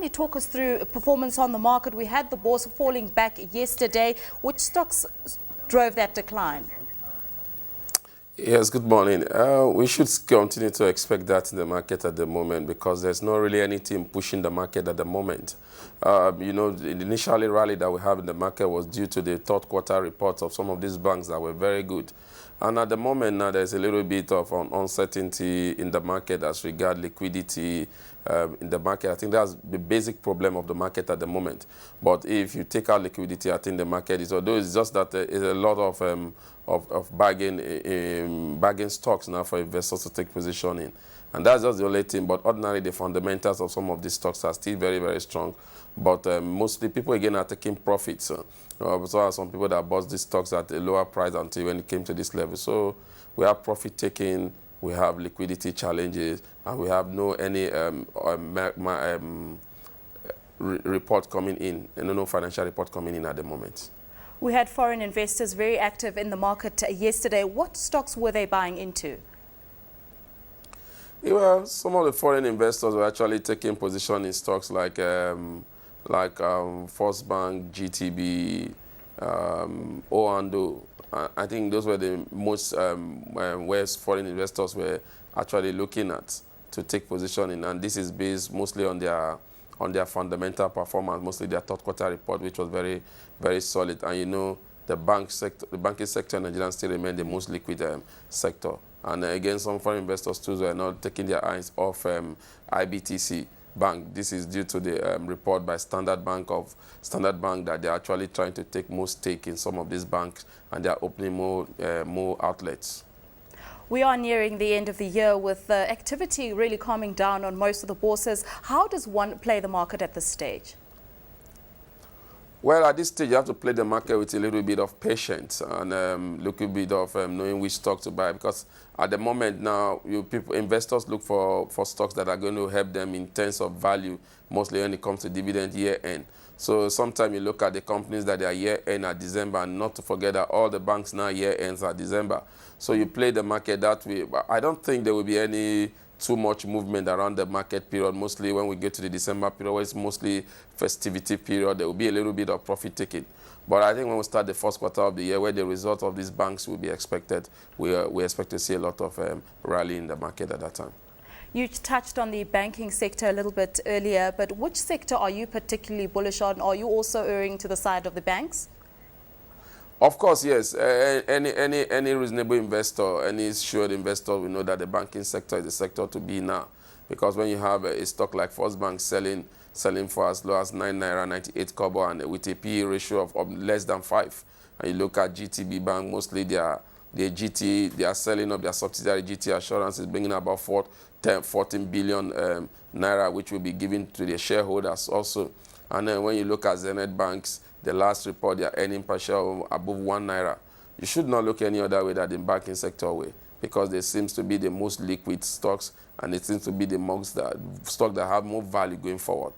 kindly talk us through performance on the market? We had the bourse falling back yesterday. Which stocks drove that decline? Yes, good morning. We should continue to expect that in the market at the moment because there's not really anything pushing the market at the moment. The initially rally that we have in the market was due to the third quarter reports of some of these banks that were very good. And at the moment now, there's a little bit of uncertainty in the market as regard liquidity in the market. I think that's the basic problem of the market at the moment. But if you take out liquidity, I think the market is, although it's just that there is a lot of bargain stocks now for investors to take position in. And that's just the only thing. But ordinarily, the fundamentals of some of these stocks are still very, very strong. But mostly people, again, are taking profits. So are some people that bought these stocks at a lower price until when it came to this level. So we have profit taking, we have liquidity challenges, and we have any report coming in, no financial report coming in at the moment. We had foreign investors very active in the market yesterday. What stocks were they buying into? Well, some of the foreign investors were actually taking position in stocks like First Bank, GTB, O&O. I think those were the most West foreign investors were actually looking at to take position in, and this is based mostly on their fundamental performance, mostly their third quarter report, which was very, very solid. And the banking sector in Nigeria still remains the most liquid sector. And again, some foreign investors too were not taking their eyes off IBTC Bank. This is due to the report by Standard Bank that they're actually trying to take more stake in some of these banks, and they're opening more outlets. We are nearing the end of the year with activity really calming down on most of the bourses. How does one play the market at this stage? Well, at this stage, you have to play the market with a little bit of patience and a little bit of knowing which stock to buy, because at the moment now, investors look for stocks that are going to help them in terms of value, mostly when it comes to dividend year-end. So sometimes you look at the companies that their year-end at December, and not to forget that all the banks now year-ends are December. So you play the market that way. But I don't think there will be any too much movement around the market period. Mostly when we get to the December period, where it's mostly festivity period, there will be a little bit of profit taking. But I think when we start the first quarter of the year, where the result of these banks will be expected, we expect to see a lot of rally in the market at that time. You touched on the banking sector a little bit earlier, but which sector are you particularly bullish on? Are you also erring to the side of the banks? Of course, yes. Any reasonable investor, any shrewd investor will know that the banking sector is the sector to be now. Because when you have a stock like First Bank selling for as low as 9.98 kobo and with a PE ratio of less than 5, and you look at GTB Bank, mostly they are selling up their subsidiary GT Assurance is bringing about 14 billion naira, which will be given to their shareholders also. And then when you look at Zenith Banks, the last report, they are earning per share above 1 naira. You should not look any other way than the banking sector way, because they seems to be the most liquid stocks, and it seems to be the most stock that have more value going forward.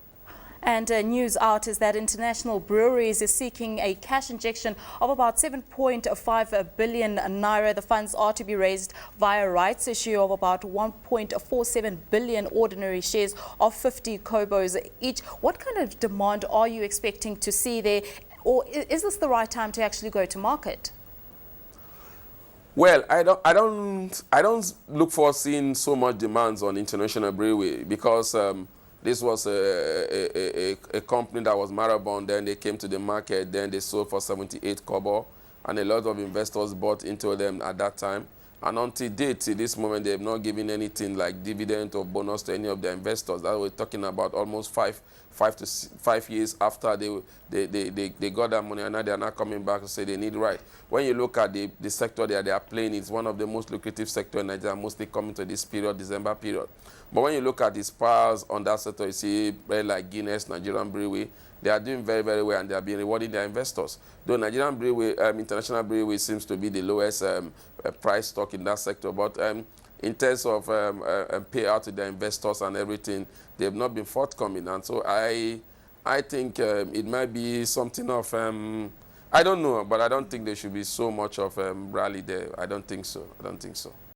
And news out is that International Breweries is seeking a cash injection of about 7.5 billion naira. The funds are to be raised via rights issue of about 1.47 billion ordinary shares of 50 kobos each. What kind of demand are you expecting to see there? Or is this the right time to actually go to market? Well, I don't look for seeing so much demands on International Brewery, because this was a company that was moribund. Then they came to the market, then they sold for 78 kobo, and a lot of investors bought into them at that time. And until date, till this moment, they have not given anything like dividend or bonus to any of their investors. That we're talking about almost 5 years after they got that money, and now they are not coming back to say they need right. When you look at the sector they are playing, it's one of the most lucrative sector in Nigeria, mostly coming to this period, December period. But when you look at the spars on that sector, you see like Guinness, Nigerian Brewery, they are doing very, very well, and they are being rewarding their investors. Though Nigerian Brewery, International Brewery seems to be the lowest price stock in that sector, but in terms of payout to their investors and everything, they have not been forthcoming. And so I think it might be something of, I don't know, but I don't think there should be so much of rally there. I don't think so.